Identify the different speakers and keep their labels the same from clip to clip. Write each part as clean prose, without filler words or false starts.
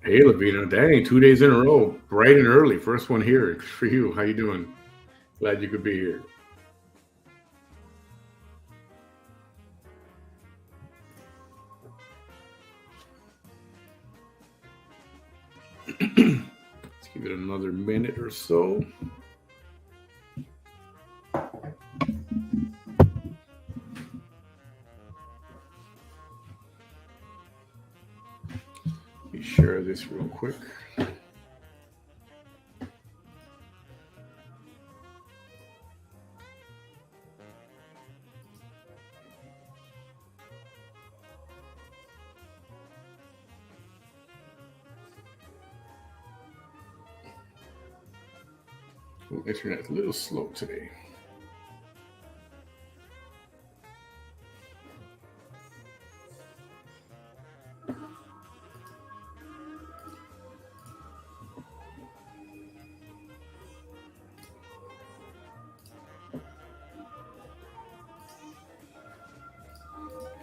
Speaker 1: Hey, Lavina. Dang, 2 days in a row, bright and early. First one here. Good for you. How you doing? Glad you could be here. Let's give it another minute or so. Let me share this real quick. Oh, internet's a little slow today.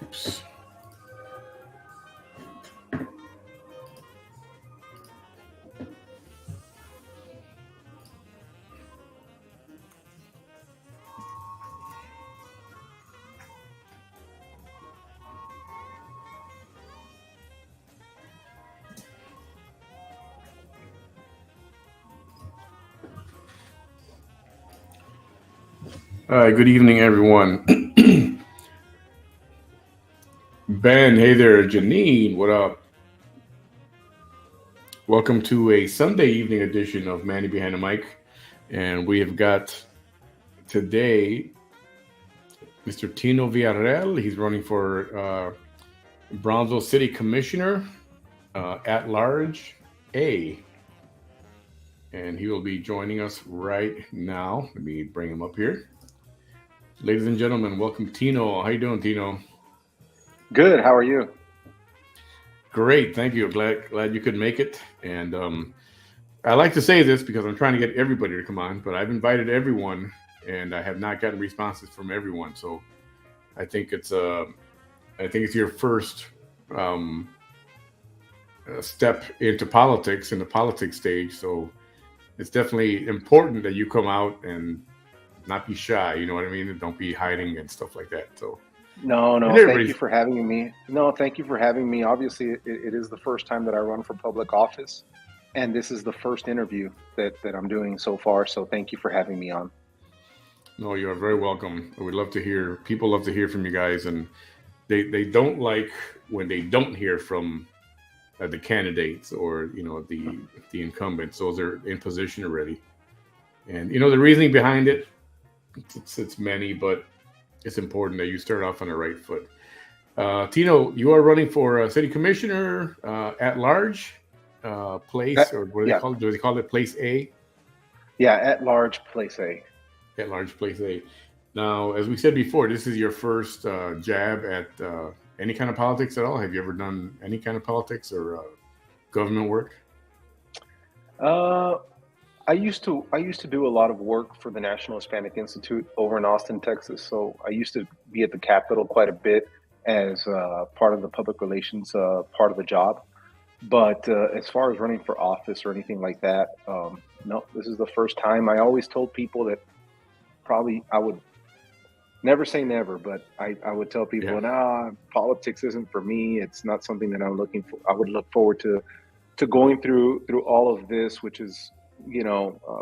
Speaker 1: Oops. All right. Good evening, everyone. Ben, hey there. Janine, what up? Welcome to a Sunday evening edition of Manny Behind the Mic. And we have got today Mr. Tino Villarreal. He's running for Brownsville City Commissioner at large A. And he will be joining us right now. Let me bring him up here. Ladies and gentlemen, welcome Tino. How you doing, Tino?
Speaker 2: Good. How are you?
Speaker 1: Great, thank you. Glad you could make it. And I like to say this because I'm trying to get everybody to come on, but I've invited everyone, and I have not gotten responses from everyone. So I think it's your first um, step into politics, in the politics stage. So it's definitely important that you come out and not be shy. You know what I mean? And don't be hiding and stuff like that. So
Speaker 2: No,
Speaker 1: and
Speaker 2: no. Thank you
Speaker 1: everybody's
Speaker 2: for having me. No, thank you for having me. Obviously, it is the first time that I run for public office, and this is the first interview that I'm doing so far. So thank you for having me on.
Speaker 1: no, you are very welcome. We'd love to hear. People love to hear from you guys, and they don't like when they don't hear from the candidates or the incumbents. Those are in position already, and the reasoning behind it. It's many, but it's important that you start off on the right foot. Tino, you are running for city commissioner at large place, or what do they
Speaker 2: Yeah,
Speaker 1: call it? Do they call it place A?
Speaker 2: yeah. At large, place A.
Speaker 1: At large place A. Now, as we said before, this is your first jab at any kind of politics at all. Have you ever done any kind of politics or government work?
Speaker 2: Uh, I used to do a lot of work for the National Hispanic Institute over in Austin, Texas. So I used to be at the Capitol quite a bit as part of the public relations part of the job. But as far as running for office or anything like that, no, this is the first time. I always told people that probably I would never say never, but I would tell
Speaker 1: Yeah.
Speaker 2: people, nah, politics isn't for me. It's not something that I'm looking for. I would look forward to going through all of this, which is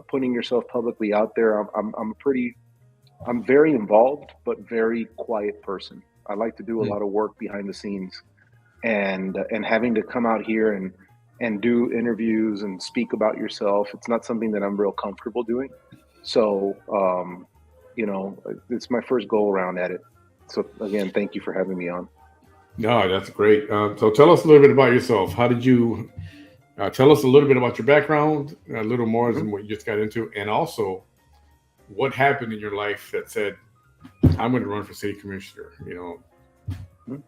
Speaker 2: putting yourself publicly out there. I'm very involved, but very quiet person. I like to do a
Speaker 1: Hmm.
Speaker 2: lot of work behind the scenes, and having to come out here and do interviews and speak about yourself, it's not something that I'm real comfortable doing. So it's my first go around at it. So again, thank you for having me on.
Speaker 1: No, that's great. So tell us a little bit about yourself. How did you tell us a little bit about your background, a little more
Speaker 2: Mhm.
Speaker 1: than what you just got into, and also what happened in your life that said, "I'm going to run for city commissioner."
Speaker 2: Mhm.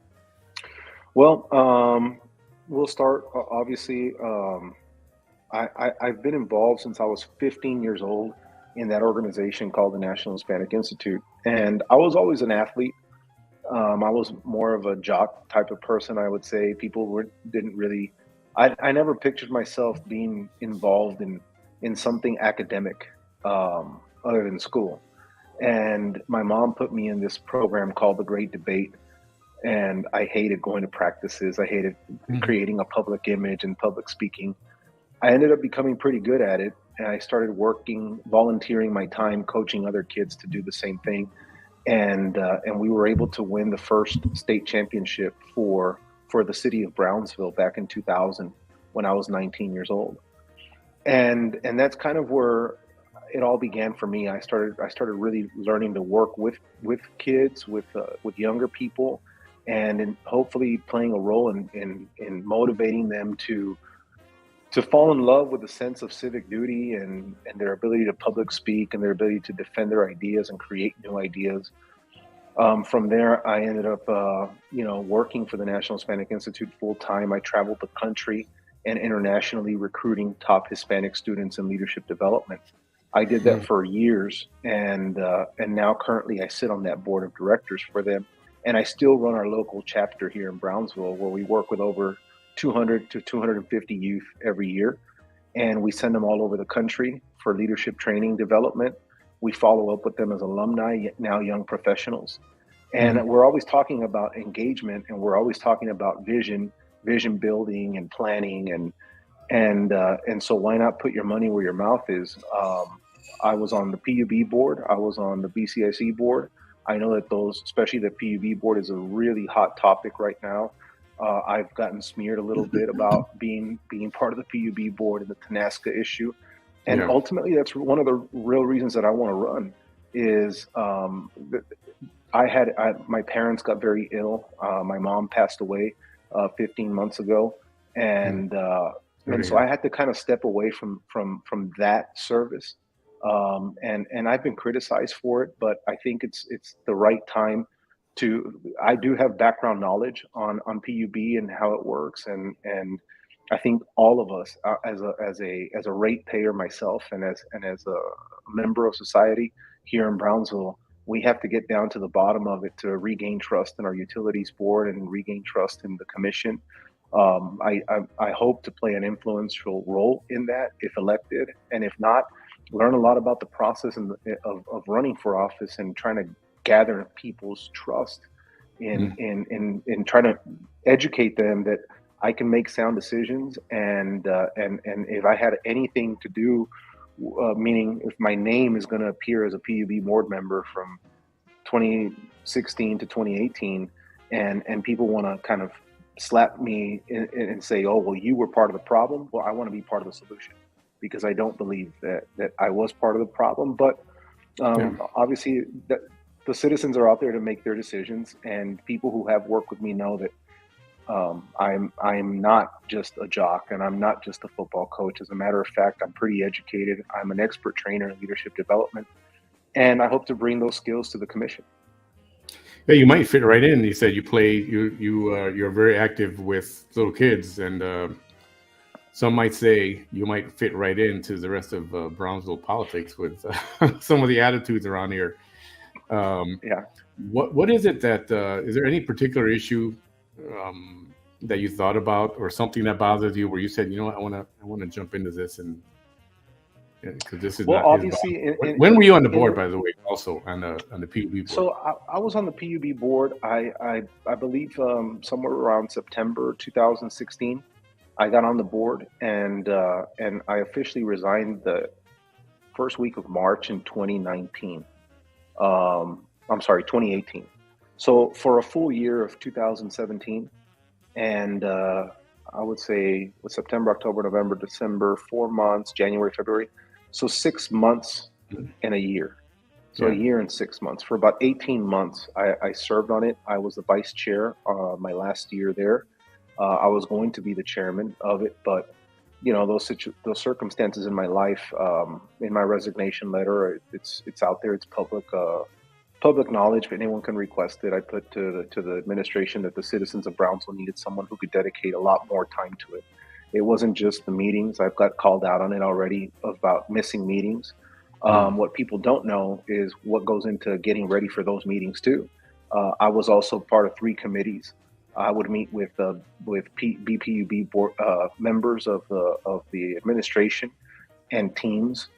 Speaker 2: Well, we'll start obviously. I've been involved since I was 15 years old in that organization called the National Hispanic Institute, and I was always an athlete. I was more of a jock type of person, I would say. People didn't really I never pictured myself being involved in something academic, other than school. And my mom put me in this program called the Great Debate, and I hated going to practices. I hated
Speaker 1: Mhm.
Speaker 2: creating a public image and public speaking. I ended up becoming pretty good at it, and I started working, volunteering my time, coaching other kids to do the same thing, and we were able to win the first state championship for the city of Brownsville back in 2000 when I was 19 years old. And that's kind of where it all began for me. I started really learning to work with kids, with younger people, and in hopefully playing a role in motivating them to fall in love with a sense of civic duty and their ability to public speak and their ability to defend their ideas and create new ideas. From there, I ended up, working for the National Hispanic Institute full time. I traveled the country and internationally recruiting top Hispanic students in leadership development. I did that
Speaker 1: Mhm.
Speaker 2: for years, and now currently I sit on that board of directors for them, and I still run our local chapter here in Brownsville, where we work with over 200 to 250 youth every year, and we send them all over the country for leadership training development. We follow up with them as alumni, now young professionals. And
Speaker 1: Mhm.
Speaker 2: we're always talking about engagement, and we're always talking about vision building and planning and so why not put your money where your mouth is? I was on the PUB board. I was on the BCIC board. I know that those, especially the PUB board, is a really hot topic right now. I've gotten smeared a little bit about being part of the PUB board and the Tanasca issue, and
Speaker 1: Yeah.
Speaker 2: ultimately, that's one of the real reasons that I want to run. Is my parents got very ill. My mom passed away 15 months ago,
Speaker 1: Mm.
Speaker 2: and uh,
Speaker 1: Sorry
Speaker 2: and
Speaker 1: to
Speaker 2: so I
Speaker 1: hear.
Speaker 2: had to kind of step away from that service. And I've been criticized for it, but I think it's the right time to. I do have background knowledge on PUB and how it works, and I think all of us, as a ratepayer myself, and as a member of society here in Brownsville, we have to get down to the bottom of it to regain trust in our utilities board and regain trust in the commission. I hope to play an influential role in that if elected, and if not, learn a lot about the process of running for office and trying to gather people's trust
Speaker 1: Mm.
Speaker 2: in trying to educate them that I can make sound decisions, and if I had anything to do, meaning if my name is going to appear as a PUB board member from 2016 to 2018, and people want to kind of slap me and say, "Oh, well, you were part of the problem." Well, I want to be part of the solution because I don't believe that I was part of the problem. But
Speaker 1: Yeah.
Speaker 2: obviously, the citizens are out there to make their decisions, and people who have worked with me know that I'm not just a jock, and I'm not just a football coach. As a matter of fact, I'm pretty educated. I'm an expert trainer in leadership development, and I hope to bring those skills to the commission.
Speaker 1: Yeah, you might fit right in. You said you're very active with little kids, and some might say you might fit right into the rest of Brownsville politics with some of the attitudes around here. Um,
Speaker 2: Yeah.
Speaker 1: what is it that is there any particular issue that you thought about, or something that bothers you, where you said, you know what, I want to jump into this, and because this is
Speaker 2: Well,
Speaker 1: not his
Speaker 2: obviously,
Speaker 1: Bible. When were you on the board,
Speaker 2: in
Speaker 1: by the way? Also on the PUB board.
Speaker 2: so I was on the PUB board. I believe somewhere around September 2016. I got on the board, and I officially resigned the first week of March in 2019. I'm sorry, 2018. So for a full year of 2017, and I would say with September, October, November, December, 4 months, January, February. So 6 months
Speaker 1: Mhm.
Speaker 2: in a year. So a
Speaker 1: Yeah.
Speaker 2: year and 6 months. For about 18 months, I served on it. I was the vice chair my last year there. I was going to be the chairman of it, but those circumstances in my life, in my resignation letter, it's out there. It's public knowledge. If anyone can request it, I put to the administration that the citizens of Brownsville needed someone who could dedicate a lot more time to it. It wasn't just the meetings. I've got called out on it already about missing meetings.
Speaker 1: Mhm.
Speaker 2: What people don't know is what goes into getting ready for those meetings too. I was also part of three committees I would meet with BPUB board members of the administration and teams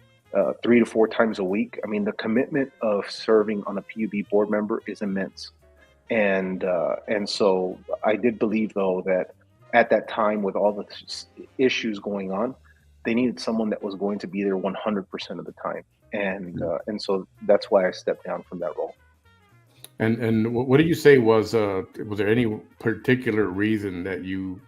Speaker 2: 3 to 4 times a week. I mean, the commitment of serving on a PUB board member is immense, and so I did believe though that at that time with all the issues going on, they needed someone that was going to be there 100% of the time, and so that's why I stepped down from that role.
Speaker 1: And what did you say was there any particular reason that you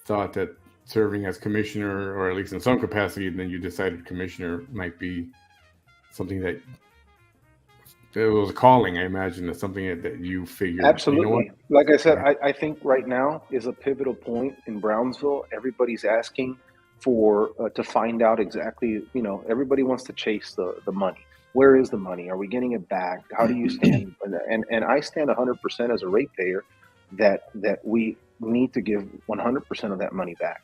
Speaker 1: thought that serving as commissioner, or at least in some capacity, and then you decided commissioner might be something that it was a calling? I imagine that's something that you figured, you know what?
Speaker 2: Absolutely. Like I said,
Speaker 1: Yeah.
Speaker 2: I think right now is a pivotal point in Brownsville. Everybody's asking for to find out exactly, everybody wants to chase the money. Where is the money? Are we getting it back? How do you stand? And I stand 100% as a ratepayer that we need to give 100% of that money back.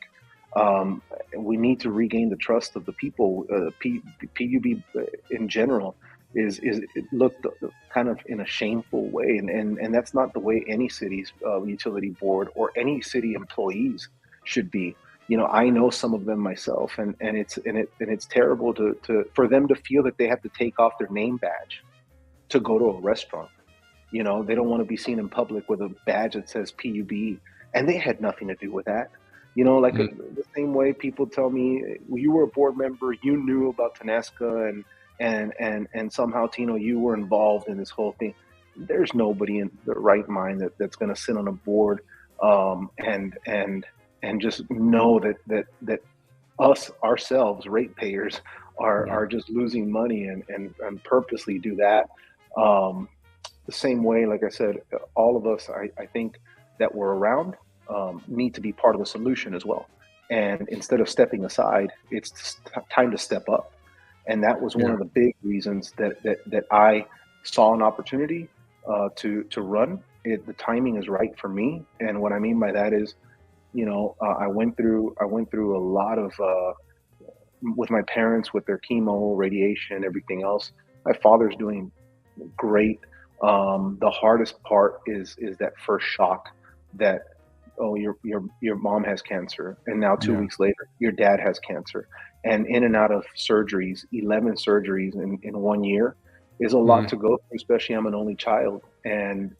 Speaker 2: We need to regain the trust of the people. PUB in general is it looked kind of in a shameful way, and that's not the way any city's utility board or any city employees should be. I know some of them myself, and it's terrible to for them to feel that they have to take off their name badge to go to a restaurant. They don't want to be seen in public with a badge that says PUB, and they had nothing to do with that. Like
Speaker 1: Mm.
Speaker 2: the same way people tell me, well, you were a board member, you knew about Tenasca, and somehow, Tino, you were involved in this whole thing. There's nobody in the right mind that's going to sit on a board, and just know that us ourselves, ratepayers,
Speaker 1: Yeah.
Speaker 2: are just losing money and purposely do that. Um, the same way, like I said, all of us, I think that we're around, need to be part of the solution as well. And instead of stepping aside, it's time to step up. And that was one
Speaker 1: Yeah.
Speaker 2: of the big reasons that I saw an opportunity to run. The timing is right for me, and what I mean by that is, I went through a lot of with my parents with their chemo, radiation, everything else. My father's doing great. The hardest part is that first shock that, oh, your mom has cancer, and now two
Speaker 1: Yeah.
Speaker 2: weeks later your dad has cancer, and in and out of surgeries, 11 surgeries in 1 year is a lot
Speaker 1: Mm.
Speaker 2: to go through. Especially I'm an only child, and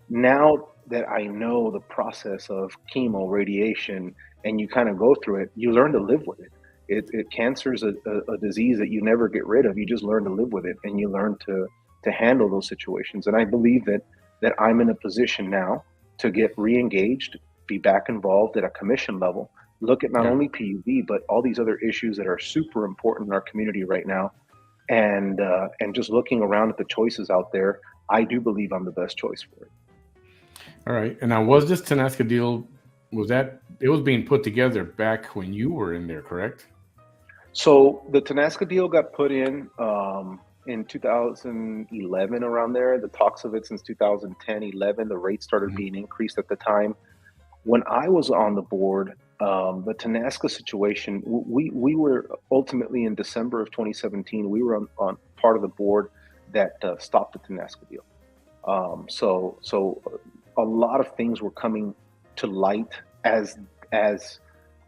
Speaker 2: now that I know the process of chemo, radiation, and you kind of go through it, you learn to live with it. Cancer is a disease that you never get rid of. You just learn to live with it, and you learn to handle those situations. And I believe that I'm in a position now to get re-engaged, be back involved at a commission level, look at not
Speaker 1: Yeah.
Speaker 2: only PUV but all these other issues that are super important in our community right now, and just looking around at the choices out there, I do believe I'm the best choice for it.
Speaker 1: All right. And now, was this Tenasca deal, was that it was being put together back when you were in there, correct?
Speaker 2: So the Tenasca deal got put in 2011, around there. The talks of it since 2010, 11. The rates started
Speaker 1: Mhm.
Speaker 2: being increased at the time. When I was on the board, the Tenasca situation, we were ultimately in December of 2017. We were on part of the board that stopped the Tenasca deal. So a lot of things were coming to light as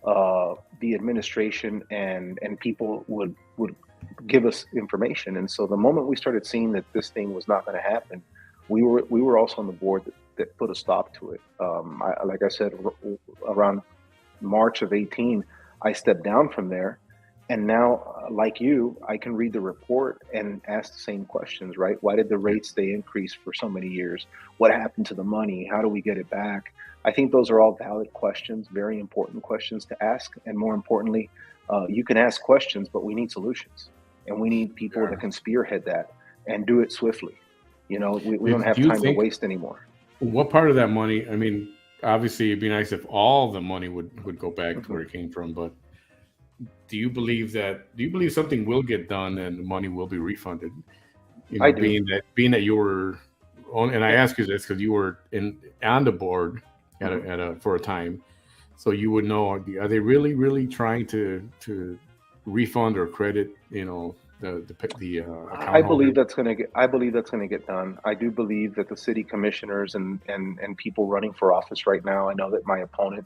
Speaker 2: the administration and people would give us information. And so the moment we started seeing that this thing was not going to happen, we were also on the board that put a stop to it. Like I said, around March of 18, I stepped down from there. And now, like you, I can read the report and ask the same questions, right? Why did the
Speaker 1: Yeah.
Speaker 2: rates stay increased for so many years? What happened to the money? How do we get it back? I think those are all valid questions, very important questions to ask. And more importantly, you can ask questions, but we need solutions. And we need people that
Speaker 1: Yeah.
Speaker 2: can spearhead that and do it swiftly. We don't
Speaker 1: Do
Speaker 2: have
Speaker 1: you
Speaker 2: time to
Speaker 1: think
Speaker 2: waste anymore.
Speaker 1: what part of that money? I mean, obviously, it'd be nice if all the money would go back to
Speaker 2: Mhm.
Speaker 1: where it came from. But do you believe something will get done and the money will be refunded?
Speaker 2: I do.
Speaker 1: Being that you were on, and I ask you this because you were in on the board
Speaker 2: Mhm.
Speaker 1: at a for a time, so you would know, are they really trying to refund or credit, account holder?
Speaker 2: I believe that's gonna get done. I do believe that the city commissioners and people running for office right now. I know that my opponent,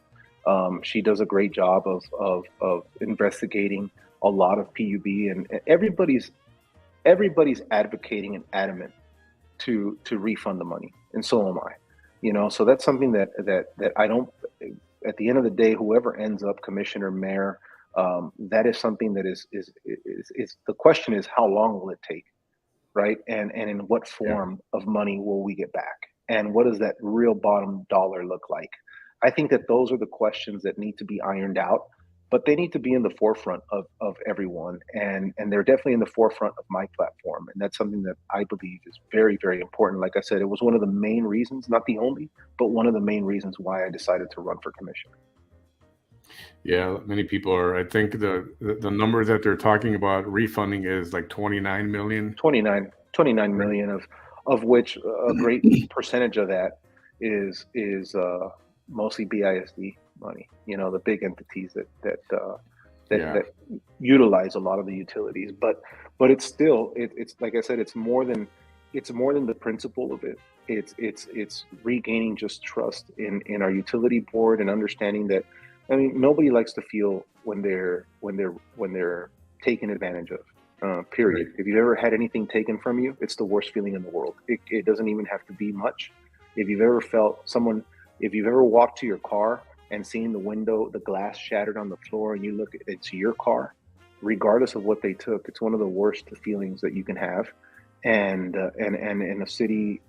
Speaker 2: she does a great job of investigating a lot of PUB, and everybody's advocating and adamant to refund the money, and so am I. So that's something that I don't. At the end of the day, whoever ends up commissioner, mayor, that is something that is the question is how long will it take, right? And in what
Speaker 1: Yeah.
Speaker 2: form of money will we get back? And what does that real bottom dollar look like? I think that those are the questions that need to be ironed out, but they need to be in the forefront of everyone. And they're definitely in the forefront of my platform. And that's something that I believe is very, very important. Like I said, it was one of the main reasons, not the only, but one of the main reasons why I decided to run for commissioner.
Speaker 1: Yeah, many people are. I think the numbers that they're talking about refunding is like 29 million,
Speaker 2: 29
Speaker 1: right?
Speaker 2: million of which a great percentage of that is mostly BISD money. The big entities
Speaker 1: Yeah.
Speaker 2: that utilize a lot of the utilities. But it's still it's like I said, it's more than the principle of it. It's regaining just trust in our utility board and understanding that. I mean, nobody likes to feel when they're taken advantage of.
Speaker 1: Right.
Speaker 2: Period. If you've ever had anything taken from you, it's the worst feeling in the world. It doesn't even have to be much. If you've ever felt someone, if you've ever walked to your car and seen the window, the glass shattered on the floor, and you look at it's your car, regardless of what they took, it's one of the worst feelings that you can have. And in a city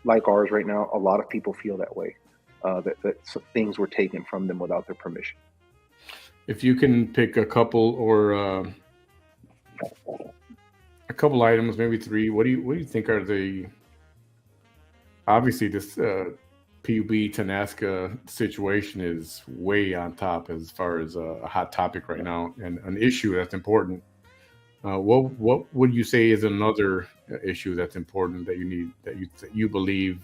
Speaker 2: like ours right now, a lot of people feel that way. That things were taken from them without their permission.
Speaker 1: If you can pick a couple items, maybe three, what do you think are the obviously this PUB Tanasca situation is way on top as far as a hot topic right now and an issue that's important. What would you say is another issue that's important that you believe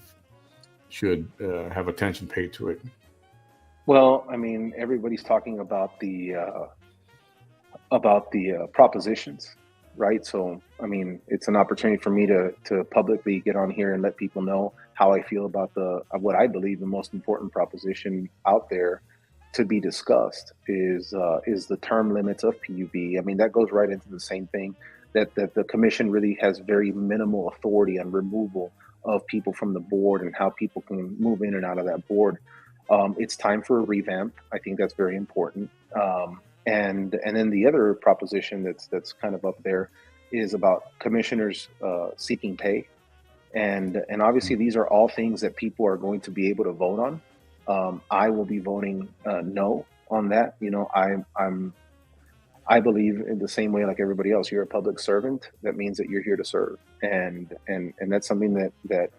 Speaker 1: should have attention paid to it?
Speaker 2: Well, I mean, everybody's talking about the propositions, right? So, I mean, it's an opportunity for me to publicly get on here and let people know how I feel about the what I believe the most important proposition out there to be discussed is the term limits of PUB. I mean, that goes right into the same thing that the commission really has very minimal authority on removal of people from the board and how people can move in and out of that board. It's time for a revamp. I think that's very important. And then the other proposition that's kind of up there is about commissioners seeking pay, and obviously these are all things that people are going to be able to vote on. I will be voting no on that. I believe in the same way like everybody else. You're a public servant. That means that you're here to serve, and that's something that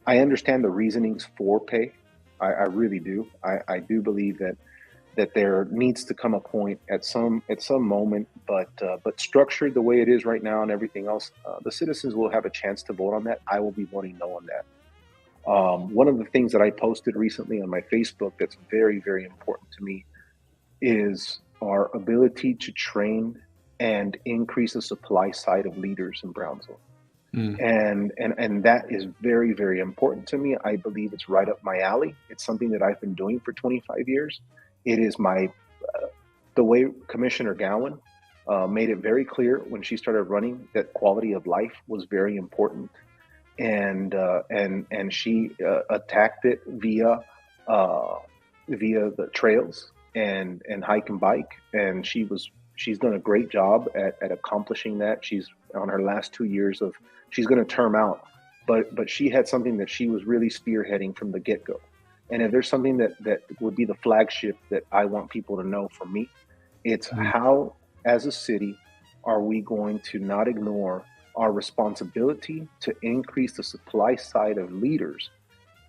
Speaker 2: I understand the reasonings for pay. I really do. I do believe that there needs to come a point at some moment, but structured the way it is right now and everything else, the citizens will have a chance to vote on that. I will be voting no on that. One of the things that I posted recently on my Facebook that's very, very important to me is our ability to train and increase the supply side of leaders in Brownsville.
Speaker 1: Mm.
Speaker 2: And that is very, very important to me. I believe it's right up my alley. It's something that I've been doing for 25 years. It is the way Commissioner Gowan made it very clear when she started running that quality of life was very important, and she attacked it uh, via the trails and hike and bike, and she's done a great job at accomplishing that. She's on her last 2 years of she's going to term out, but she had something that she was really spearheading from the get go. And if there's something that would be the flagship that I want people to know from me, it's
Speaker 1: Mm.
Speaker 2: how, as a city, are we going to not ignore our responsibility to increase the supply side of leaders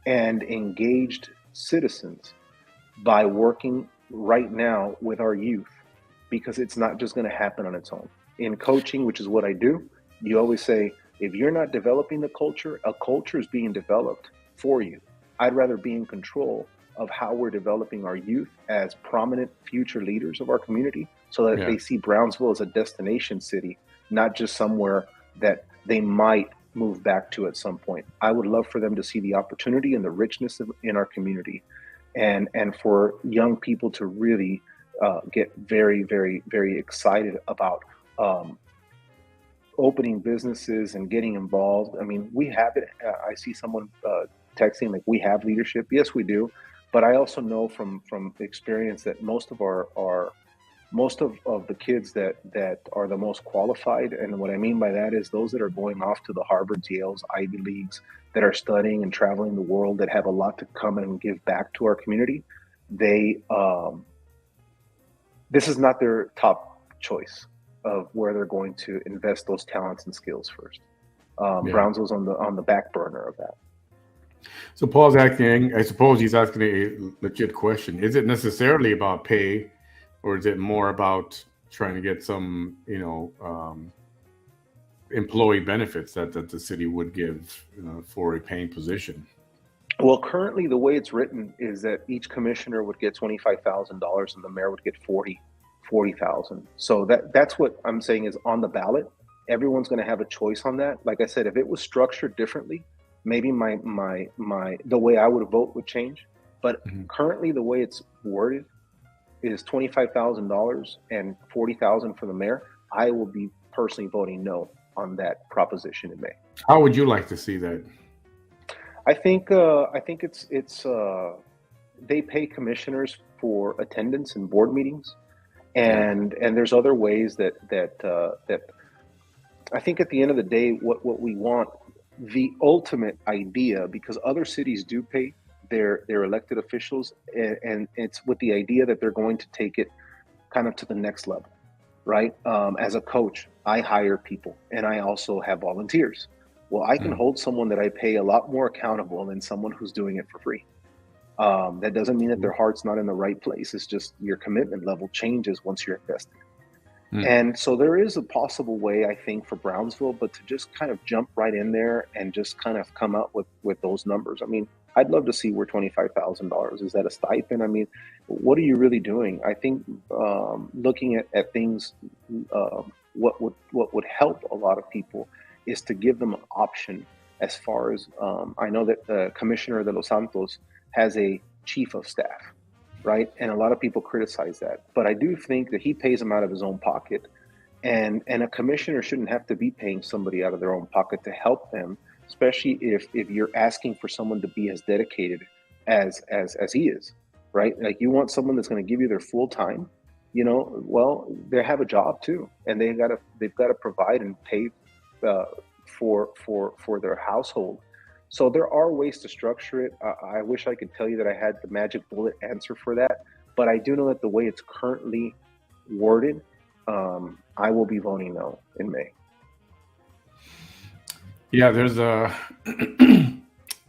Speaker 2: and engaged citizens by working right now with our youth, because it's not just going to happen on its own. In coaching, which is what I do, you always say, if you're not developing the culture, a culture is being developed for you. I'd rather be in control of how we're developing our youth as prominent future leaders of our community so that
Speaker 1: Yeah.
Speaker 2: they see Brownsville as a destination city not just somewhere that they might move back to at some point. I would love for them to see the opportunity and the richness in our community, and for young people to really get very, very, very excited about um, opening businesses and getting involved. I mean, we have it. I see someone texting like we have leadership. Yes, we do. But I also know from experience that most of the kids that are the most qualified, and what I mean by that is those that are going off to the Harvards, Yales, Ivy Leagues, that are studying and traveling the world, that have a lot to come and give back to our community. They This is not their top choice of where they're going to invest those talents and skills first.
Speaker 1: Yeah.
Speaker 2: Brownsville's on the back burner of that.
Speaker 1: So Paul's asking, I suppose he's asking a legit question. Is it necessarily about pay, or is it more about trying to get some, employee benefits that the city would give for a paying position?
Speaker 2: Well, currently the way it's written is that each commissioner would get $25,000 and the mayor would get 40,000. So that's what I'm saying is on the ballot. Everyone's going to have a choice on that. Like I said, if it was structured differently, maybe my the way I would vote would change. But
Speaker 1: Mhm.
Speaker 2: currently the way it's worded is $25,000 and 40,000 for the mayor. I will be personally voting no on that proposition in May.
Speaker 1: How would you like to see that?
Speaker 2: I think it's they pay commissioners for attendance in board meetings,
Speaker 1: Yeah.
Speaker 2: and there's other ways that I think at the end of the day, what we want, the ultimate idea, because other cities do pay their elected officials, and it's with the idea that they're going to take it kind of to the next level, right? As a coach, I hire people, and I also have volunteers. Well, I can
Speaker 1: Mm.
Speaker 2: hold someone that I pay a lot more accountable than someone who's doing it for free. That doesn't mean that their heart's not in the right place. It's just your commitment level changes once you're invested.
Speaker 1: Mm.
Speaker 2: And so there is a possible way, I think, for Brownsville, but to just kind of jump right in there and just kind of come up with those numbers. I mean, I'd love to see where $25,000 is. That a stipend? I mean, what are you really doing? I think looking at things, what would help a lot of people is to give them an option. As far as I know that Commissioner de los Santos has a chief of staff, right? And a lot of people criticize that, but I do think that he pays them out of his own pocket, and a commissioner shouldn't have to be paying somebody out of their own pocket to help them, especially if you're asking for someone to be as dedicated as he is, right? Like you want someone that's going to give you their full time, well, they have a job too, and they've got to provide and pay uh, for their household. So there are ways to structure it. I wish I could tell you that I had the magic bullet answer for that, but I do know that the way it's currently worded, I will be voting no in May.
Speaker 1: Yeah, there's a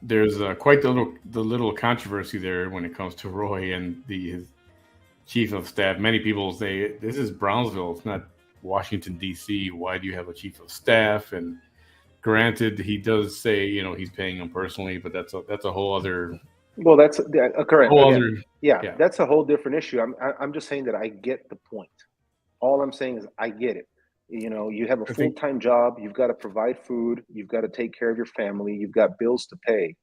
Speaker 1: there's quite the little controversy there when it comes to Roy and his chief of staff. Many people say this is Brownsville, it's not Washington D.C. Why do you have a chief of staff? And granted, he does say he's paying him personally, but that's a
Speaker 2: Well, that's current
Speaker 1: whole
Speaker 2: again.
Speaker 1: other
Speaker 2: Yeah,
Speaker 1: yeah.
Speaker 2: that's a whole different issue. I'm just saying that I get the point. All I'm saying is I get it. You have a
Speaker 1: I think
Speaker 2: full-time job, you've got to provide food, you've got to take care of your family, you've got bills to pay.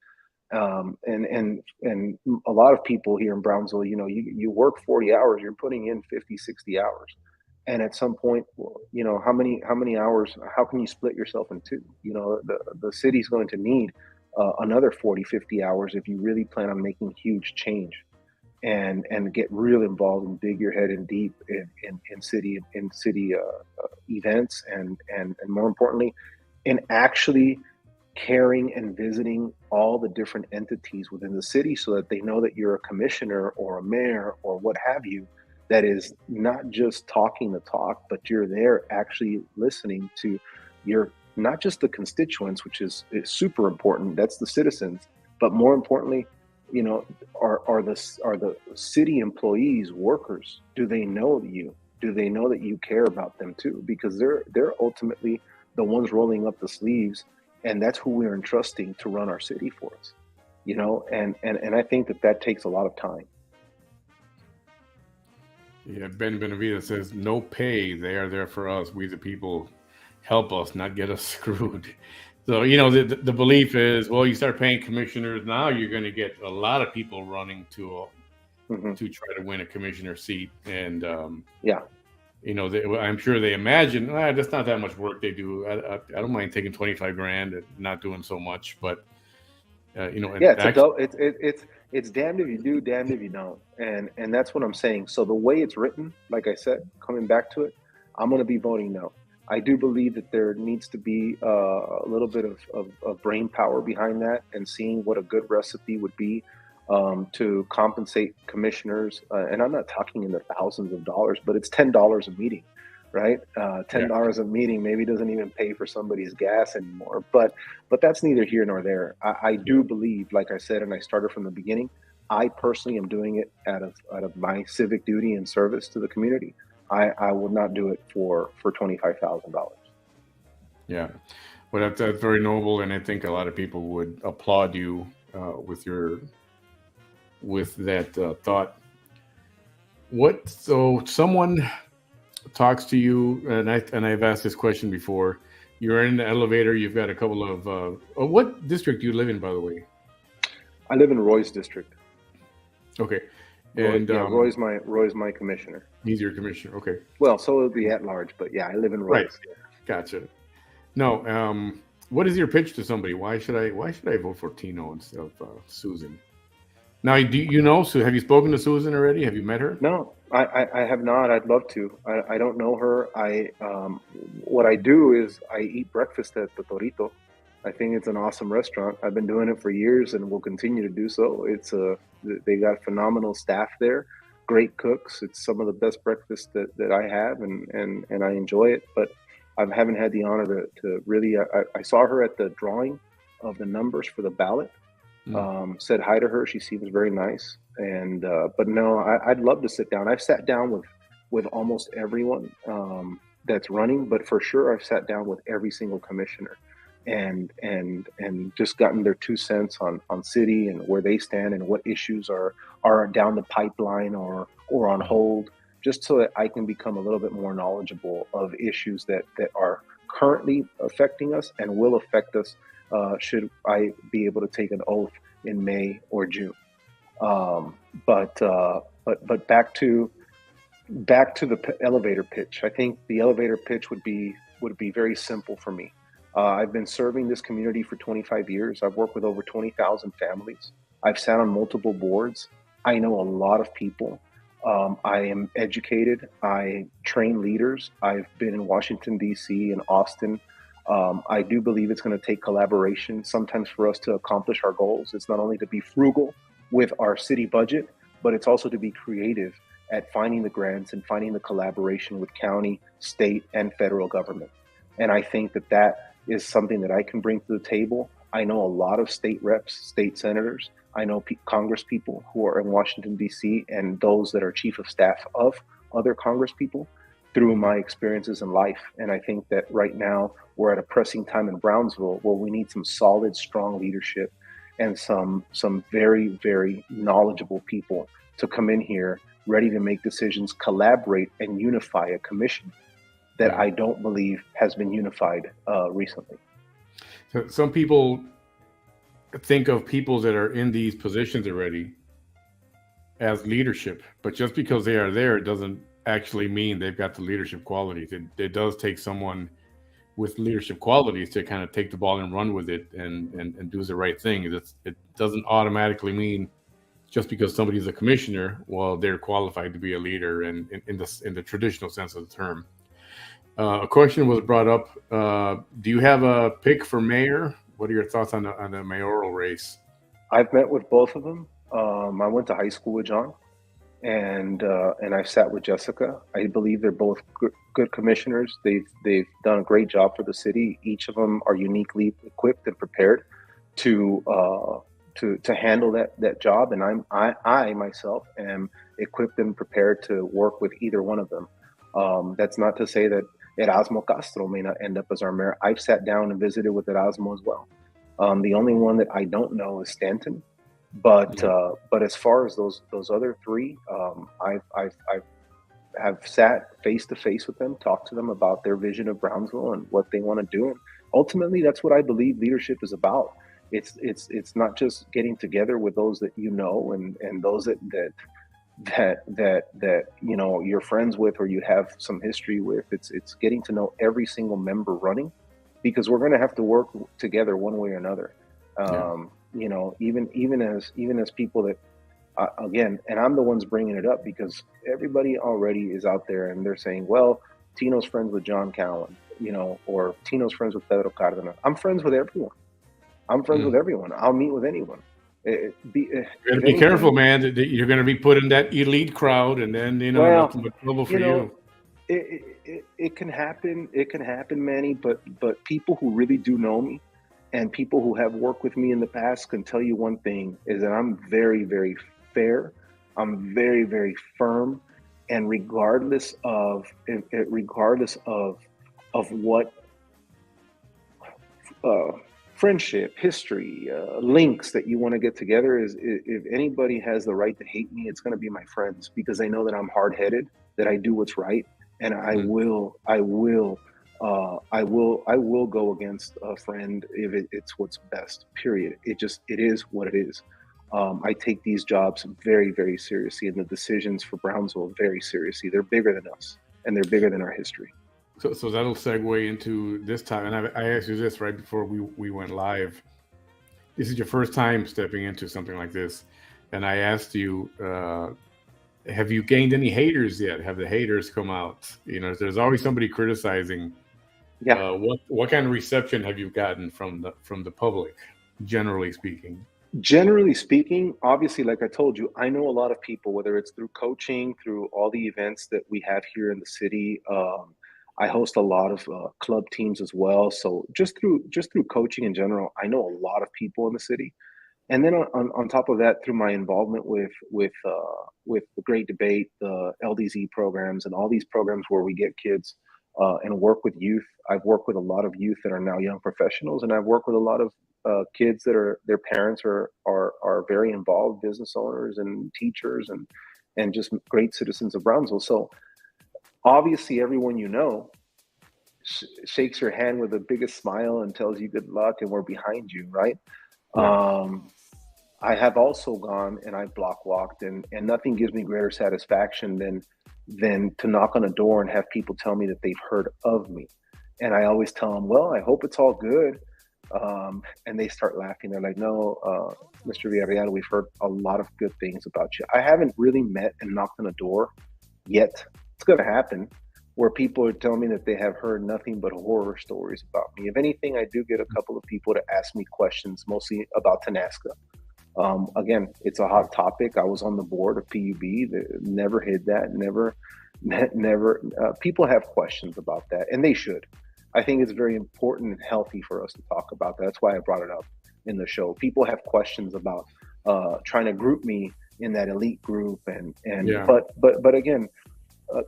Speaker 2: And a lot of people here in Brownsville, you work 40 hours, you're putting in 50, 60 hours. And at some point, well, how many hours, how can you split yourself in two? The city's going to need another 40, 50 hours if you really plan on making huge change, and get real involved and dig your head in deep in city events, and more importantly, in actually caring and visiting all the different entities within the city, so that they know that you're a commissioner or a mayor or what have you, that is not just talking the talk, but you're there actually listening to your, not just the constituents, which is super important, that's the citizens, but more importantly, you know are the city employees, workers, do they know you, do they know that you care about them too, because they're ultimately the ones rolling up the sleeves, and that's who we're entrusting to run our city for us, and I think that takes a lot of time.
Speaker 1: Yeah, Ben Benavides says no pay. They are there for us, we the people. help us, not get us screwed. So, you know, the belief is, well, you start paying commissioners now, you're going to get a lot of people running
Speaker 2: Hmm.
Speaker 1: to try to win a commissioner seat, and
Speaker 2: Yeah.
Speaker 1: you know, I'm sure they imagine, that's not that much work they do. I don't mind taking 25 grand and not doing so much, but you know, and
Speaker 2: Yeah, it's a
Speaker 1: actually,
Speaker 2: double. It's damned if you do, damned if you don't, and that's what I'm saying. So the way it's written, like I said, coming back to it, I'm going to be voting no. I do believe that there needs to be a little bit of brain power behind that, and seeing what a good recipe would be to compensate commissioners. And I'm not talking in the thousands of dollars, but it's $10 a meeting, right?
Speaker 1: yeah,
Speaker 2: $10 a meeting maybe doesn't even pay for somebody's gas anymore. But that's neither here nor there. I
Speaker 1: yeah,
Speaker 2: do believe, like I said, and I started from the beginning, I personally am doing it out of my civic duty and service to the community. I will not do it for $25,000.
Speaker 1: yeah. Well, that's very noble, and I think a lot of people would applaud you with your with that thought. What so someone talks to you, and I've asked this question before. You're in the elevator. You've got a couple of. What district do you live in, by the way?
Speaker 2: I live in Roy's district.
Speaker 1: Okay,
Speaker 2: Roy,
Speaker 1: and
Speaker 2: yeah, Roy's my commissioner.
Speaker 1: he's your commissioner. Okay,
Speaker 2: Well, so it'll be at large, but yeah, I live in
Speaker 1: right.
Speaker 2: Roy's.
Speaker 1: Gotcha. No. What is your pitch to somebody? Why should I vote for Tino instead of Susan? Now, do you know? So, have you spoken to Susan already? Have you met her?
Speaker 2: No, I have not. I'd love to. I don't know her. What I do is I eat breakfast at the Torito. I think it's an awesome restaurant. I've been doing it for years and will continue to do so. They got phenomenal staff there, great cooks. It's some of the best breakfast that I have, and I enjoy it. But I haven't had the honor to really. I saw her at the drawing of the numbers for the ballot.
Speaker 1: Mm,
Speaker 2: Said hi to her. She seems very nice. And but no, I'd love to sit down. I've sat down with almost everyone that's running, but for sure I've sat down with every single commissioner, and just gotten their 2 cents on city and where they stand and what issues are down the pipeline or on hold, just so that I can become a little bit more knowledgeable of issues that are currently affecting us and will affect us should I be able to take an oath in May or June. Um, but back to the elevator pitch. I think the elevator pitch would be very simple for me. I've been serving this community for 25 years. I've worked with over 20,000 families. I've sat on multiple boards. I know a lot of people. I am educated. I train leaders. I've been in Washington, D.C., and Austin. I do believe it's going to take collaboration sometimes for us to accomplish our goals. It's not only to be frugal with our city budget, but it's also to be creative at finding the grants and finding the collaboration with county, state, and federal government. And I think that is something that I can bring to the table. I know a lot of state reps, state senators. I know Congress people who are in Washington, D.C., and those that are chief of staff of other Congress people through my experiences in life. And I think that right now we're at a pressing time in Brownsville where we need some solid, strong leadership and some very, very knowledgeable people to come in here ready to make decisions, collaborate, and unify a commission that
Speaker 1: yeah.
Speaker 2: I don't believe has been unified recently.
Speaker 1: So some people think of people that are in these positions already as leadership, but just because they are there doesn't actually mean they've got the leadership qualities. It does take someone with leadership qualities to kind of take the ball and run with it and do the right thing. It doesn't automatically mean just because somebody's a commissioner, well, they're qualified to be a leader and in the traditional sense of the term. A question was brought up. Do you have a pick for mayor? What are your thoughts on the mayoral race?
Speaker 2: I've met with both of them. I went to high school with John, and I've sat with Jessica. I believe they're both good commissioners. They've done a great job for the city. Each of them are uniquely equipped and prepared to to handle that job. And I myself am equipped and prepared to work with either one of them. That's not to say that Erasmo Castro may not end up as our mayor. I've sat down and visited with Erasmo as well. The only one that I don't know is Stanton, but
Speaker 1: Yeah.
Speaker 2: but as far as those other three, I've have sat face to face with them, talked to them about their vision of Brownsville and what they want to do. And ultimately, that's what I believe leadership is about. It's not just getting together with those that you know and those that you're friends with or you have some history with. It's getting to know every single member running, because we're going to have to work together one way or another.
Speaker 1: Yeah.
Speaker 2: Even as people that again, and I'm the ones bringing it up because everybody already is out there and they're saying, well, Tino's friends with John Cowan, or Tino's friends with Pedro Cardona. I'm friends with everyone. I'm friends with
Speaker 1: Mm.
Speaker 2: everyone. I'll meet with anyone.
Speaker 1: You got to
Speaker 2: If
Speaker 1: be careful,
Speaker 2: anything,
Speaker 1: man. You're going to be put in that elite crowd, and then
Speaker 2: well,
Speaker 1: nothing but trouble for
Speaker 2: you know,
Speaker 1: you.
Speaker 2: it can happen. It can happen, Manny. But people who really do know me, and people who have worked with me in the past can tell you one thing is that I'm very, very fair. I'm very, very firm, and regardless of what uh, friendship, history, links that you want to get together, is if anybody has the right to hate me, it's going to be my friends, because they know that I'm hard headed, that I do what's right, and
Speaker 1: Mm.
Speaker 2: I will go against a friend if it's what's best. Period. It is what it is. I take these jobs very, very seriously, and the decisions for Brownsville very seriously. They're bigger than us, and they're bigger than our history.
Speaker 1: So that'll segue into this time. And I asked you this right before we went live. This is your first time stepping into something like this. And I asked you, have you gained any haters yet? Have the haters come out? There's always somebody criticizing.
Speaker 2: Yeah.
Speaker 1: What kind of reception have you gotten from the public, generally speaking?
Speaker 2: Generally speaking, obviously, like I told you, I know a lot of people, whether it's through coaching, through all the events that we have here in the city. I host a lot of club teams as well. So just through coaching in general, I know a lot of people in the city. And then on top of that, through my involvement with the Great Debate, the LDZ programs, and all these programs where we get kids and work with youth. I've worked with a lot of youth that are now young professionals, and I've worked with a lot of kids that are their parents are very involved business owners and teachers and just great citizens of Brownsville. So obviously, everyone shakes your hand with the biggest smile and tells you good luck and we're behind you, right?
Speaker 1: Yeah.
Speaker 2: Um, I have also gone and I block walked, and nothing gives me greater satisfaction than to knock on a door and have people tell me that they've heard of me. And I always tell them, well, I hope it's all good. And they start laughing. They're like, no, Mr. Villarreal, we've heard a lot of good things about you. I haven't really met and knocked on a door yet. It's going to happen, where people are telling me that they have heard nothing but horror stories about me. If anything, I do get a couple of people to ask me questions, mostly about Tenasca. Again, it's a hot topic. I was on the board of PUB. Never hid that. Never. People have questions about that, and they should. I think it's very important and healthy for us to talk about that. That's why I brought it up in the show. People have questions about trying to group me in that elite group, and
Speaker 1: Yeah.
Speaker 2: but again, uh,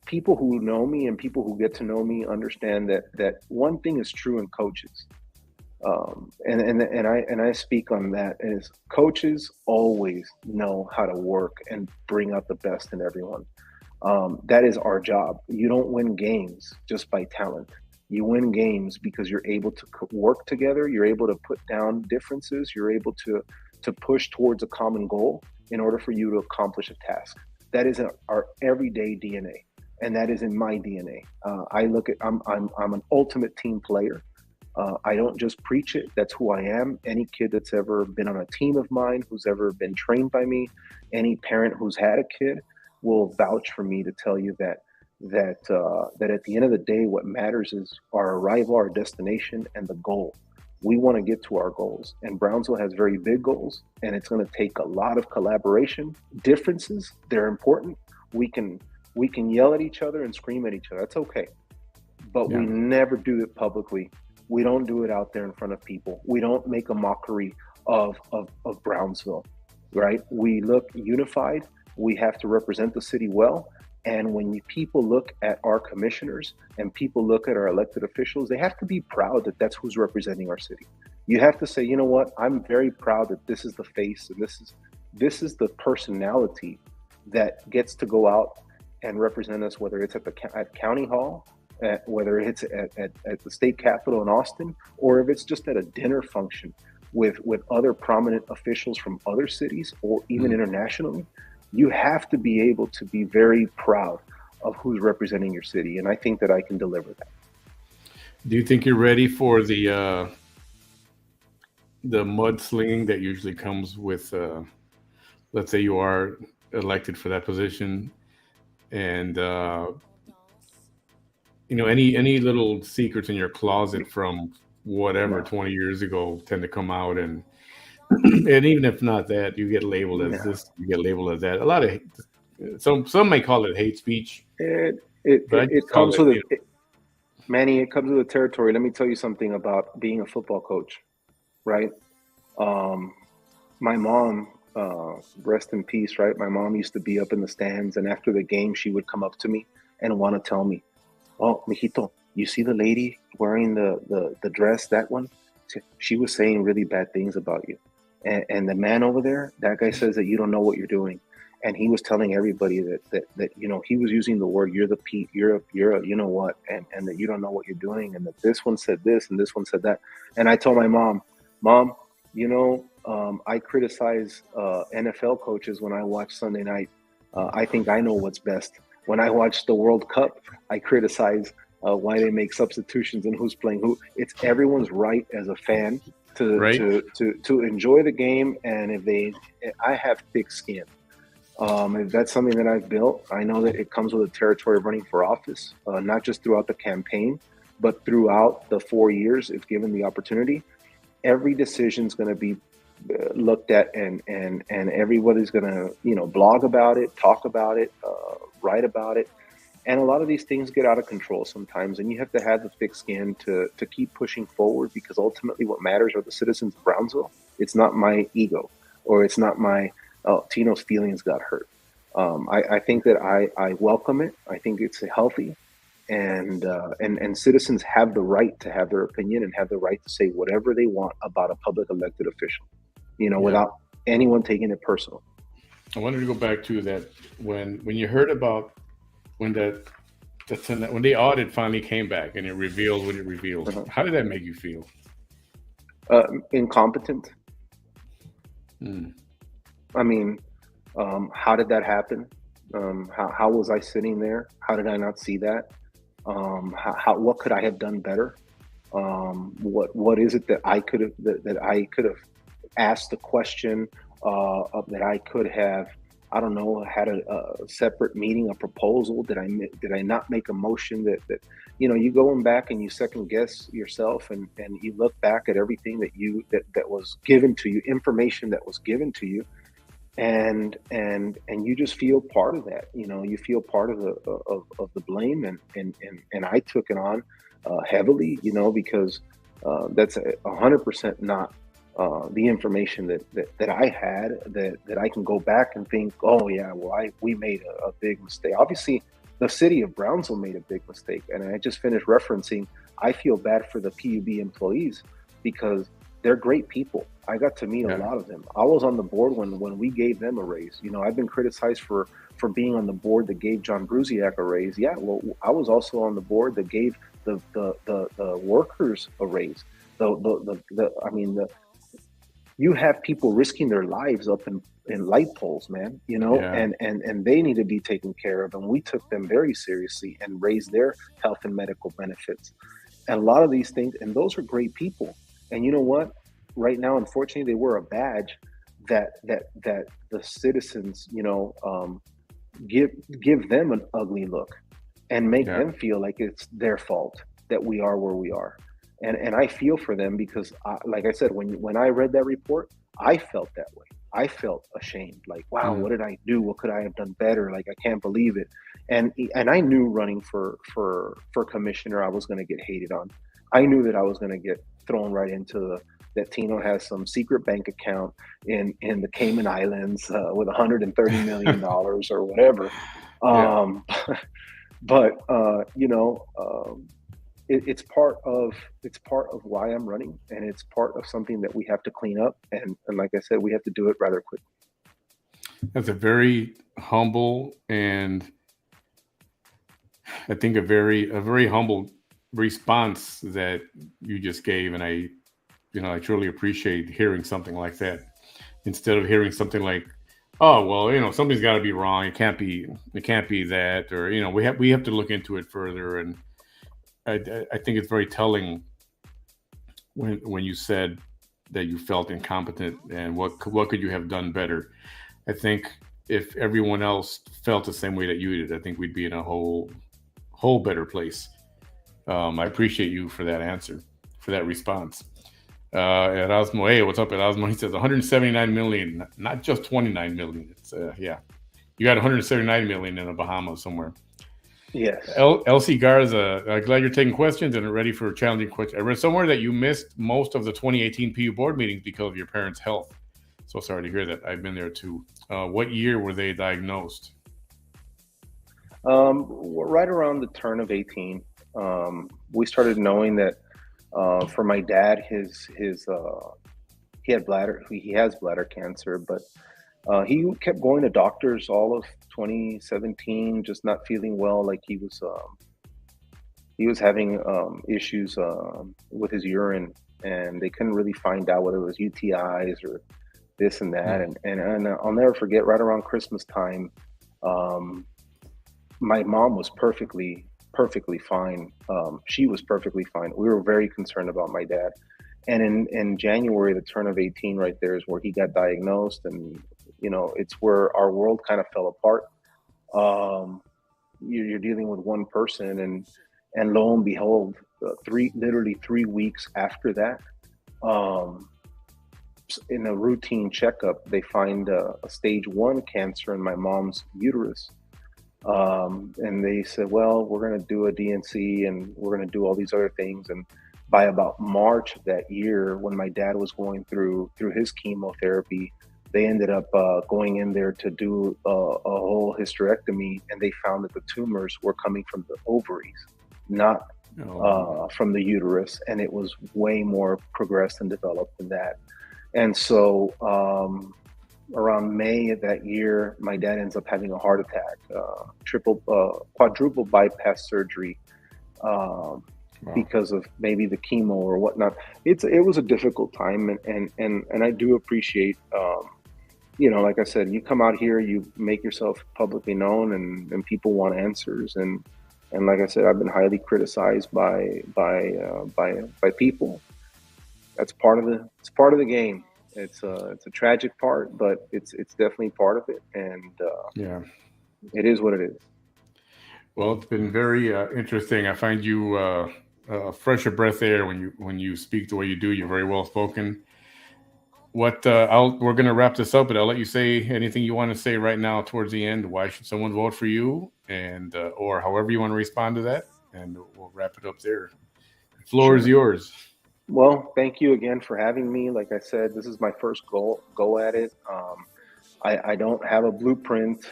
Speaker 2: people who know me and people who get to know me understand that one thing is true in coaches, and I speak on that, is coaches always know how to work and bring out the best in everyone. That is our job. You don't win games just by talent. You win games because you're able to work together. You're able to put down differences. You're able to push towards a common goal in order for you to accomplish a task. That is in our everyday DNA, and that is in my DNA. I look at I'm an ultimate team player. I don't just preach it. That's who I am. Any kid that's ever been on a team of mine, who's ever been trained by me, any parent who's had a kid will vouch for me to tell you that at the end of the day, what matters is our arrival, our destination, and the goal. We want to get to our goals, and Brownsville has very big goals, and it's going to take a lot of collaboration. Differences, they're important. We can we can yell at each other and scream at each other. That's okay, but we
Speaker 1: Yeah.
Speaker 2: never do it publicly. We don't do it out there in front of people. We don't make a mockery of Brownsville, right? We look unified. We have to represent the city well. And when people look at our commissioners and people look at our elected officials, they have to be proud that that's who's representing our city. You have to say, you know what? I'm very proud that this is the face and this is the personality that gets to go out and represent us, whether it's at county hall, whether it's at the state capitol in Austin, or if it's just at a dinner function with other prominent officials from other cities or even
Speaker 1: Mm.
Speaker 2: internationally, you have to be able to be very proud of who's representing your city. And I think that I can deliver that.
Speaker 1: Do you think you're ready for the mudslinging that usually comes with, let's say you are elected for that position, and any little secrets in your closet from whatever
Speaker 2: No,
Speaker 1: 20 years ago tend to come out, and even if not that, you get labeled as
Speaker 2: no.
Speaker 1: this, you get labeled as that. A lot of some may call it hate speech,
Speaker 2: It it
Speaker 1: but
Speaker 2: it,
Speaker 1: I
Speaker 2: it
Speaker 1: just call
Speaker 2: comes
Speaker 1: it,
Speaker 2: with it, Manny. It comes with the territory. Let me tell you something about being a football coach, right? Um, my mom, rest in peace, right? My mom used to be up in the stands, and after the game, she would come up to me and want to tell me, "Oh, mijito, you see the lady wearing the dress? That one? She was saying really bad things about you, and the man over there, that guy says that you don't know what you're doing." And he was telling everybody that he was using the word "you're the Pete, you're a you know what," and that you don't know what you're doing, and that this one said this and this one said that. And I told my mom, "Mom, I criticize NFL coaches when I watch Sunday night. I think I know what's best. When I watch the World Cup, I criticize why they make substitutions and who's playing who. It's everyone's right as a fan
Speaker 1: right?
Speaker 2: to enjoy the game, and I have thick skin. If that's something that I've built, I know that it comes with a territory of running for office, not just throughout the campaign, but throughout the 4 years, if given the opportunity. Every decision is going to be looked at, and everybody's going to blog about it, talk about it, write about it. And a lot of these things get out of control sometimes, and you have to have the thick skin to keep pushing forward, because ultimately what matters are the citizens of Brownsville. It's not my ego, or it's not my, oh, Tino's feelings got hurt. I think that I welcome it. I think it's healthy, and citizens have the right to have their opinion and have the right to say whatever they want about a public elected official,
Speaker 1: Yeah.
Speaker 2: without anyone taking it personal.
Speaker 1: I wanted to go back to that when you heard about when when the audit finally came back and it revealed what it revealed.
Speaker 2: Uh-huh.
Speaker 1: How did that make you feel?
Speaker 2: Incompetent.
Speaker 1: Mm.
Speaker 2: I mean, how did that happen? How was I sitting there? How did I not see that? What could I have done better? What is it that I could have asked the question, that I could have, I don't know, had a separate meeting, a proposal? Did I not make a motion you going back and you second guess yourself, and you look back at everything that was given to you, information that was given to you, and you just feel part of that. You feel part of the blame, and I took it on heavily, because that's 100% not the information that I had, that I can go back and think, oh yeah, well, we made a big mistake. Obviously, the city of Brownsville made a big mistake, and I just finished referencing. I feel bad for the PUB employees, because they're great people. I got to meet a
Speaker 1: Yeah.
Speaker 2: lot of them. I was on the board when we gave them a raise. I've been criticized for being on the board that gave John Brusiak a raise. Yeah, well, I was also on the board that gave the workers a raise. I mean, you have people risking their lives up in light poles, man,
Speaker 1: Yeah.
Speaker 2: and they need to be taken care of. And we took them very seriously and raised their health and medical benefits. And a lot of these things, and those are great people. And you know what? Right now, unfortunately, they wear a badge that the citizens, give them an ugly look, and make
Speaker 1: Yeah.
Speaker 2: them feel like it's their fault that we are where we are. And I feel for them, because, like I said, when I read that report, I felt that way. I felt ashamed. Like, wow,
Speaker 1: Mm.
Speaker 2: what did I do? What could I have done better? Like, I can't believe it. And I knew running for commissioner, I was going to get hated on. I knew that I was going to get thrown right into that Tino has some secret bank account in the Cayman Islands, with $130 million or whatever.
Speaker 1: Yeah.
Speaker 2: Um, but it's part of why I'm running, and it's part of something that we have to clean up. And like I said, we have to do it rather quickly.
Speaker 1: That's a very humble and I think a very humble response that you just gave, and I truly appreciate hearing something like that instead of hearing something like, oh well, something's got to be wrong. It can't be that, or we have to look into it further. And I think it's very telling when you said that you felt incompetent and what could you have done better. I think if everyone else felt the same way that you did, I think we'd be in a whole better place. I appreciate you for that answer, for that response. Erasmo, hey, what's up, Erasmo? He says 179 million, not just 29 million. It's yeah, you got 179 million in the Bahamas somewhere.
Speaker 2: Yes.
Speaker 1: LC Garza, glad you're taking questions and ready for a challenging question. I read somewhere that you missed most of the 2018 PU board meetings because of your parents' health. So sorry to hear that. I've been there too. What year were they diagnosed?
Speaker 2: Right around the turn of 18, we started knowing that for my dad, he has bladder cancer, but he kept going to doctors all of 2017, just not feeling well. Like he was having issues with his urine, and they couldn't really find out whether it was UTIs or this and that.
Speaker 1: Hmm.
Speaker 2: And I'll never forget. Right around Christmas time, um, my mom was perfectly fine. She was perfectly fine. We were very concerned about my dad. And in January, the turn of 18, right there is where he got diagnosed, and it's where our world kind of fell apart. Um, you're dealing with one person, and lo and behold, literally 3 weeks after that, um, in a routine checkup, they find a stage one cancer in my mom's uterus. And they said, well, we're going to do a DNC and we're going to do all these other things. And by about March of that year, when my dad was going through his chemotherapy, they ended up going in there to do a whole hysterectomy, and they found that the tumors were coming from the ovaries, not
Speaker 1: Oh,
Speaker 2: from the uterus, and it was way more progressed and developed than that. And so around May of that year, my dad ends up having a heart attack, quadruple bypass surgery, um,
Speaker 1: wow.
Speaker 2: because of maybe the chemo or whatnot. It was a difficult time, and I do appreciate, like I said, you come out here, you make yourself publicly known, and people want answers, and like I said, I've been highly criticized by people. That's part of the game. It's a tragic part, but it's definitely part of it, and
Speaker 1: Yeah.
Speaker 2: it is what it is.
Speaker 1: Well, it's been very interesting. I find you a fresher breath air when you speak the way you do. You're very well spoken. We're gonna wrap this up, but I'll let you say anything you want to say right now towards the end. Why should someone vote for you, and or however you want to respond to that, and we'll wrap it up there. The floor is
Speaker 2: Sure.
Speaker 1: yours.
Speaker 2: Well, thank you again for having me. Like I said, this is my first go at it. I don't have a blueprint.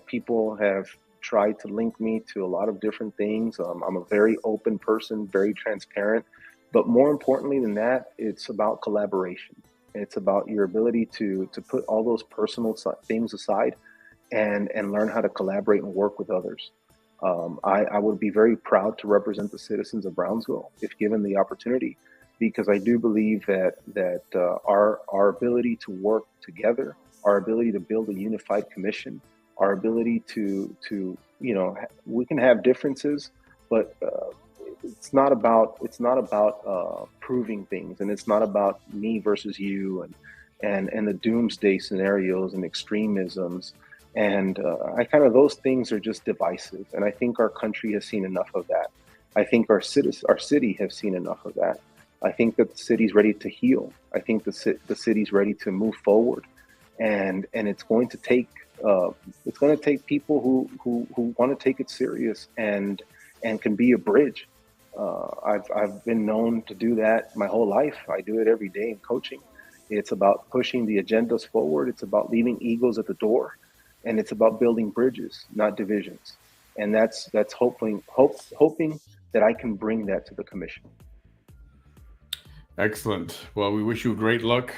Speaker 2: People have tried to link me to a lot of different things. I'm a very open person, very transparent. But more importantly than that, it's about collaboration. It's about your ability to put all those personal things aside and learn how to collaborate and work with others. I would be very proud to represent the citizens of Brownsville if given the opportunity, because I do believe that our ability to work together, our ability to build a unified commission, our ability to we can have differences, but it's not about proving things, and it's not about me versus you, and the doomsday scenarios and extremisms. And I kind of those things are just divisive, and I think our country has seen enough of that. I think our city have seen enough of that. I think that the city's ready to heal. I think the city's ready to move forward, and uh, it's going to take people who want to take it serious and can be a bridge. I've been known to do that my whole life. I do it every day in coaching. It's about pushing the agendas forward. It's about leaving egos at the door, and it's about building bridges, not divisions. And that's hoping that I can bring that to the commission.
Speaker 1: Excellent. Well, we wish you great luck.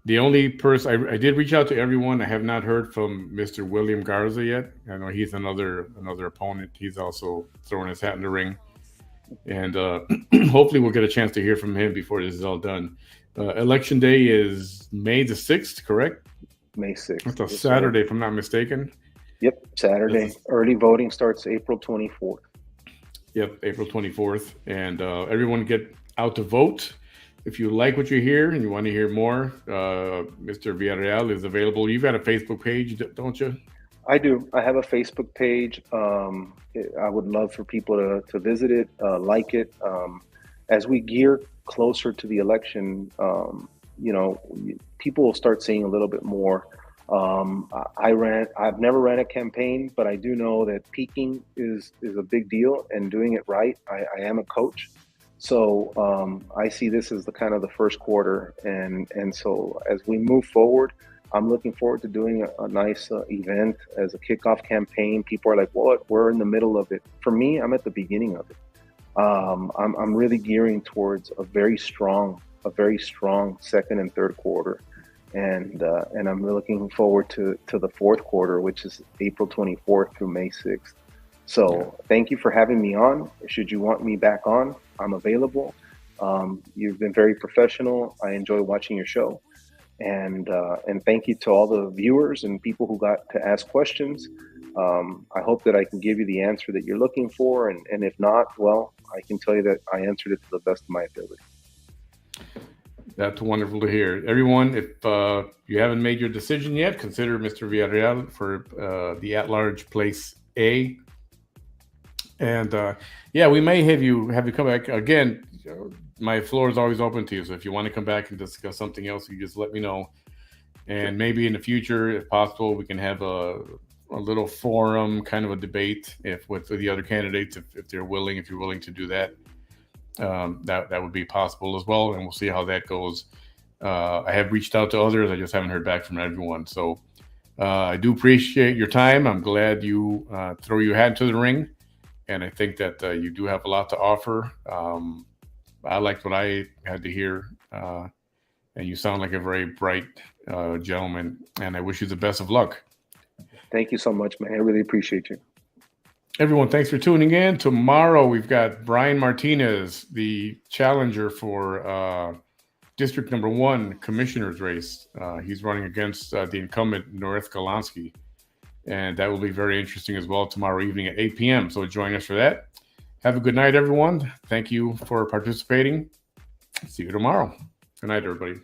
Speaker 1: The only person I did reach out to everyone. I have not heard from Mr. William Garza yet. I know he's another opponent. He's also throwing his hat in the ring, and hopefully we'll get a chance to hear from him before this is all done. Election day is May the 6th, correct?
Speaker 2: May 6th.
Speaker 1: It's a
Speaker 2: Yes,
Speaker 1: Saturday,
Speaker 2: sir.
Speaker 1: if I'm not mistaken.
Speaker 2: Yep, Saturday.
Speaker 1: This is,
Speaker 2: Early voting starts April 24th.
Speaker 1: yep, April 24th, and everyone get out to vote. If you like what you hear and you want to hear more, Mr. Villarreal is available. You've got a Facebook page, don't you?
Speaker 2: I do. I have a Facebook page. I would love for people to visit it, like it. As we gear closer to the election, you know, people will start seeing a little bit more. I've never ran a campaign, but I do know that peaking is a big deal and doing it right. I am a coach. So I see this as the kind of the first quarter, and so as we move forward, I'm looking forward to doing a nice event as a kickoff campaign. People are like, "What? We're in the middle of it." For me, I'm at the beginning of it. I'm really gearing towards a very strong second and third quarter, and I'm looking forward to the fourth quarter, which is April 24th through May 6th. So thank you for having me on. Should you want me back on, I'm available. You've been very professional. I enjoy watching your show, and thank you to all the viewers and people who got to ask questions. I hope that I can give you the answer that you're looking for, and if not, well, I can tell you that I answered it to the best of my ability.
Speaker 1: That's wonderful to hear. Everyone, if you haven't made your decision yet, consider Mr. Villarreal for the at-large place A. And yeah, we may have you come back again. My floor is always open to you. So if you want to come back and discuss something else, you just let me know. And maybe in the future, if possible, we can have a little forum, kind of a debate, if with the other candidates, if they're willing, if you're willing to do that. That would be possible as well, and we'll see how that goes. I have reached out to others. I just haven't heard back from everyone. So I do appreciate your time. I'm glad you throw your hat into the ring, and I think that you do have a lot to offer. I liked what I had to hear, and you sound like a very bright gentleman. And I wish you the best of luck.
Speaker 2: Thank you so much, man. I really appreciate you.
Speaker 1: Everyone, thanks for tuning in. Tomorrow, we've got Brian Martinez, the challenger for District Number 1 Commissioner's race. He's running against the incumbent North Galansky. And that will be very interesting as well tomorrow evening at 8 p.m. So join us for that. Have a good night, everyone. Thank you for participating. See you tomorrow. Good night, everybody.